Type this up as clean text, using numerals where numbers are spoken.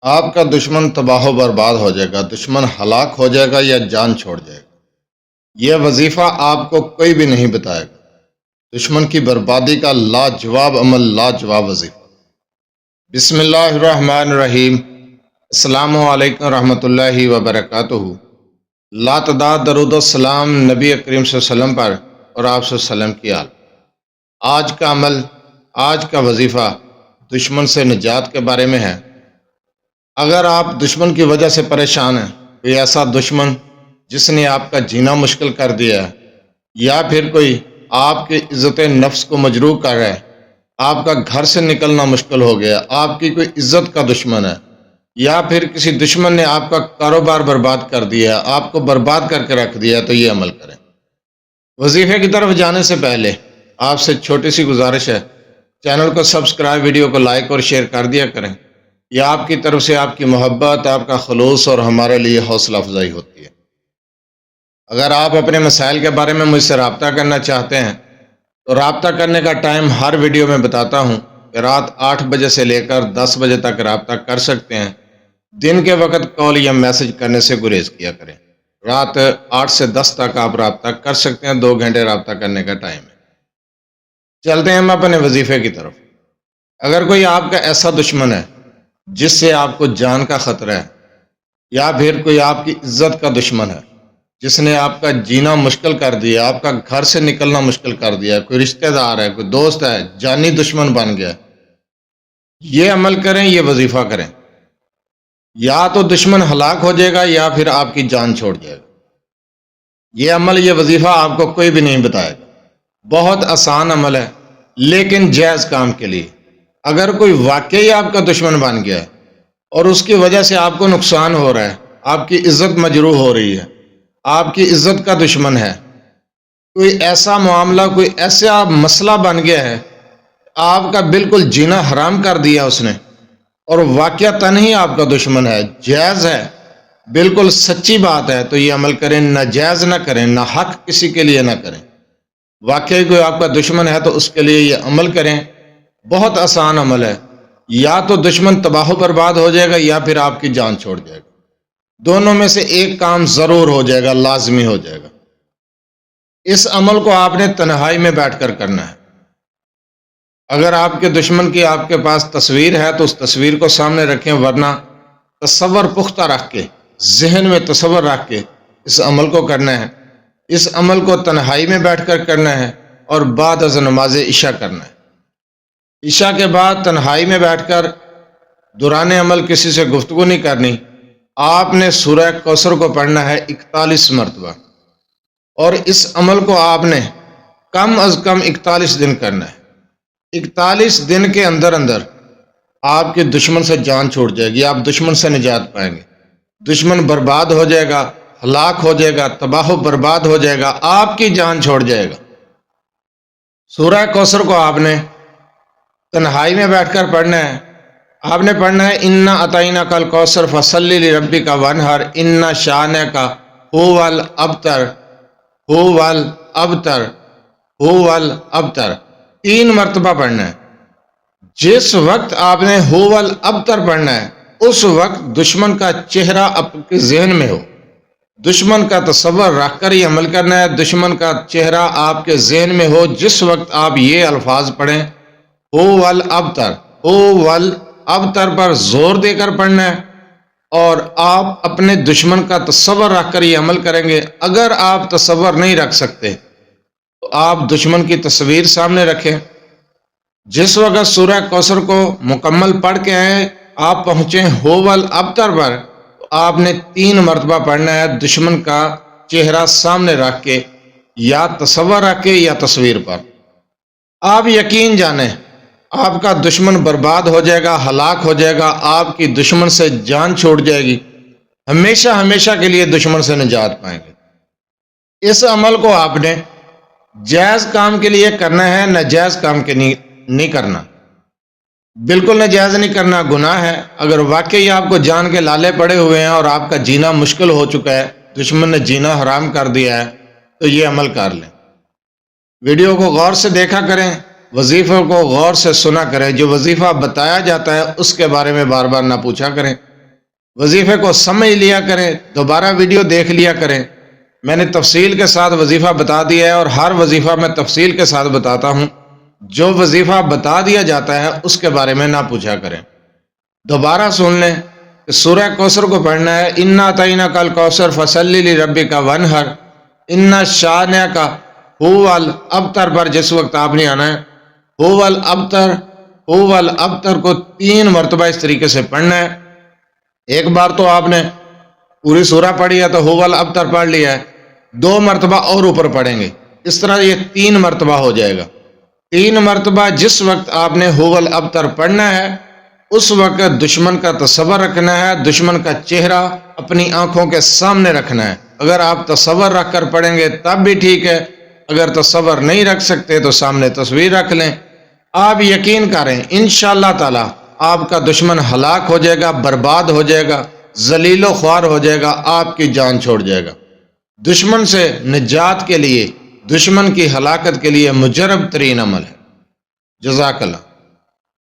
آپ کا دشمن تباہ و برباد ہو جائے گا، دشمن ہلاک ہو جائے گا یا جان چھوڑ جائے گا۔ یہ وظیفہ آپ کو کوئی بھی نہیں بتائے گا۔ دشمن کی بربادی کا لاجواب عمل، لاجواب وظیفہ۔ بسم اللہ الرحمن الرحیم۔ السلام علیکم رحمۃ اللہ وبرکاتہ۔ لاتعداد درود و سلام نبی کریم صلی اللہ علیہ وسلم پر اور آپ صلی اللہ علیہ وسلم کی آل۔ آج کا عمل، آج کا وظیفہ دشمن سے نجات کے بارے میں ہے۔ اگر آپ دشمن کی وجہ سے پریشان ہیں، کوئی ایسا دشمن جس نے آپ کا جینا مشکل کر دیا ہے، یا پھر کوئی آپ کی عزت نفس کو مجروح کر رہا ہے، آپ کا گھر سے نکلنا مشکل ہو گیا، آپ کی کوئی عزت کا دشمن ہے، یا پھر کسی دشمن نے آپ کا کاروبار برباد کر دیا، آپ کو برباد کر کے رکھ دیا، تو یہ عمل کریں۔ وظیفے کی طرف جانے سے پہلے آپ سے چھوٹی سی گزارش ہے، چینل کو سبسکرائب، ویڈیو کو لائک اور شیئر کر دیا کریں۔ یہ آپ کی طرف سے آپ کی محبت، آپ کا خلوص اور ہمارے لیے حوصلہ افزائی ہوتی ہے۔ اگر آپ اپنے مسائل کے بارے میں مجھ سے رابطہ کرنا چاہتے ہیں تو رابطہ کرنے کا ٹائم ہر ویڈیو میں بتاتا ہوں کہ رات 8 بجے سے لے کر 10 بجے تک رابطہ کر سکتے ہیں۔ دن کے وقت کال یا میسج کرنے سے گریز کیا کریں۔ رات 8 سے 10 تک آپ رابطہ کر سکتے ہیں، 2 گھنٹے رابطہ کرنے کا ٹائم ہے۔ چلتے ہیں ہم اپنے وظیفے کی طرف۔ اگر کوئی آپ کا ایسا دشمن ہے جس سے آپ کو جان کا خطرہ ہے، یا پھر کوئی آپ کی عزت کا دشمن ہے جس نے آپ کا جینا مشکل کر دیا، آپ کا گھر سے نکلنا مشکل کر دیا، کوئی رشتہ دار ہے، کوئی دوست ہے، جانی دشمن بن گیا، یہ عمل کریں، یہ وظیفہ کریں۔ یا تو دشمن ہلاک ہو جائے گا یا پھر آپ کی جان چھوڑ جائے گا۔ یہ عمل، یہ وظیفہ آپ کو کوئی بھی نہیں بتائے گا۔ بہت آسان عمل ہے لیکن جائز کام کے لیے۔ اگر کوئی واقعی آپ کا دشمن بن گیا ہے اور اس کی وجہ سے آپ کو نقصان ہو رہا ہے، آپ کی عزت مجروح ہو رہی ہے، آپ کی عزت کا دشمن ہے، کوئی ایسا معاملہ، کوئی ایسا مسئلہ بن گیا ہے، آپ کا بالکل جینا حرام کر دیا اس نے، اور واقعتاً ہی آپ کا دشمن ہے، جائز ہے، بالکل سچی بات ہے، تو یہ عمل کریں، ناجائز نہ کریں، نہ حق کسی کے لیے نہ کریں۔ واقعی کوئی آپ کا دشمن ہے تو اس کے لیے یہ عمل کریں۔ بہت آسان عمل ہے۔ یا تو دشمن تباہ و برباد ہو جائے گا یا پھر آپ کی جان چھوڑ جائے گا۔ دونوں میں سے ایک کام ضرور ہو جائے گا، لازمی ہو جائے گا۔ اس عمل کو آپ نے تنہائی میں بیٹھ کر کرنا ہے۔ اگر آپ کے دشمن کی آپ کے پاس تصویر ہے تو اس تصویر کو سامنے رکھیں، ورنہ تصور پختہ رکھ کے، ذہن میں تصور رکھ کے اس عمل کو کرنا ہے۔ اس عمل کو تنہائی میں بیٹھ کر کرنا ہے اور بعد از نماز عشاء کرنا ہے۔ عشاء کے بعد تنہائی میں بیٹھ کر دوران عمل کسی سے گفتگو نہیں کرنی۔ آپ نے سورہ کوثر کو پڑھنا ہے 41 مرتبہ، اور اس عمل کو آپ نے کم از کم 41 دن کرنا ہے۔ 41 دن کے اندر اندر آپ کے دشمن سے جان چھوڑ جائے گی، آپ دشمن سے نجات پائیں گے، دشمن برباد ہو جائے گا، ہلاک ہو جائے گا، تباہ و برباد ہو جائے گا، آپ کی جان چھوڑ جائے گا۔ سورہ کوثر کو آپ نے تنہائی میں بیٹھ کر پڑھنا ہے۔ آپ نے پڑھنا ہے انا اعطیناک الکوثر فصلی لربک وانحر ان شانک هو الابتر هو الابتر هو الابتر 3 مرتبہ پڑھنا ہے۔ جس وقت آپ نے هو الابتر پڑھنا ہے اس وقت دشمن کا چہرہ آپ کے ذہن میں ہو، دشمن کا تصور رکھ کر یہ عمل کرنا ہے۔ دشمن کا چہرہ آپ کے ذہن میں ہو جس وقت آپ یہ الفاظ پڑھیں، هو الابتر، هو الابتر پر زور دے کر پڑھنا ہے، اور آپ اپنے دشمن کا تصور رکھ کر یہ عمل کریں گے۔ اگر آپ تصور نہیں رکھ سکتے تو آپ دشمن کی تصویر سامنے رکھیں۔ جس وقت سورہ کوثر کو مکمل پڑھ کے آئیں، آپ پہنچیں هو الابتر پر، تو آپ نے 3 مرتبہ پڑھنا ہے دشمن کا چہرہ سامنے رکھ کے، یا تصور رکھ کے یا تصویر پر۔ آپ یقین جانیں آپ کا دشمن برباد ہو جائے گا، ہلاک ہو جائے گا، آپ کی دشمن سے جان چھوڑ جائے گی، ہمیشہ ہمیشہ کے لیے دشمن سے نجات پائیں گے۔ اس عمل کو آپ نے جائز کام کے لیے کرنا ہے، ناجائز کام کے نہیں کرنا۔ بالکل ناجائز نہیں کرنا، گناہ ہے۔ اگر واقعی آپ کو جان کے لالے پڑے ہوئے ہیں اور آپ کا جینا مشکل ہو چکا ہے، دشمن نے جینا حرام کر دیا ہے، تو یہ عمل کر لیں۔ ویڈیو کو غور سے دیکھا کریں، وظیفے کو غور سے سنا کریں، جو وظیفہ بتایا جاتا ہے اس کے بارے میں بار بار نہ پوچھا کریں، وظیفے کو سمجھ لیا کریں، دوبارہ ویڈیو دیکھ لیا کریں۔ میں نے تفصیل کے ساتھ وظیفہ بتا دیا ہے، اور ہر وظیفہ میں تفصیل کے ساتھ بتاتا ہوں۔ جو وظیفہ بتا دیا جاتا ہے اس کے بارے میں نہ پوچھا کریں۔ دوبارہ سن لیں کہ سورہ کوثر کو پڑھنا ہے، انا اعطیناک الکوثر فصلی لربک وانحر، انا شانئک ھو الابتر پر جس وقت آپ نے آنا ہے، ھو الابتر، ھو الابتر کو 3 مرتبہ اس طریقے سے پڑھنا ہے۔ ایک بار تو آپ نے پوری سورہ پڑھی ہے تو ھو الابتر پڑھ لیا ہے، 2 مرتبہ اور اوپر پڑھیں گے، اس طرح یہ 3 مرتبہ ہو جائے گا۔ 3 مرتبہ جس وقت آپ نے ھو الابتر پڑھنا ہے اس وقت دشمن کا تصور رکھنا ہے، دشمن کا چہرہ اپنی آنکھوں کے سامنے رکھنا ہے۔ اگر آپ تصور رکھ کر پڑھیں گے تب بھی ٹھیک ہے، اگر تصور نہیں رکھ سکتے تو سامنے تصویر رکھ لیں۔ آپ یقین کریں انشاءاللہ تعالی آپ کا دشمن ہلاک ہو جائے گا، برباد ہو جائے گا، ذلیل و خوار ہو جائے گا، آپ کی جان چھوڑ جائے گا۔ دشمن سے نجات کے لیے، دشمن کی ہلاکت کے لیے مجرب ترین عمل ہے۔ جزاک اللہ۔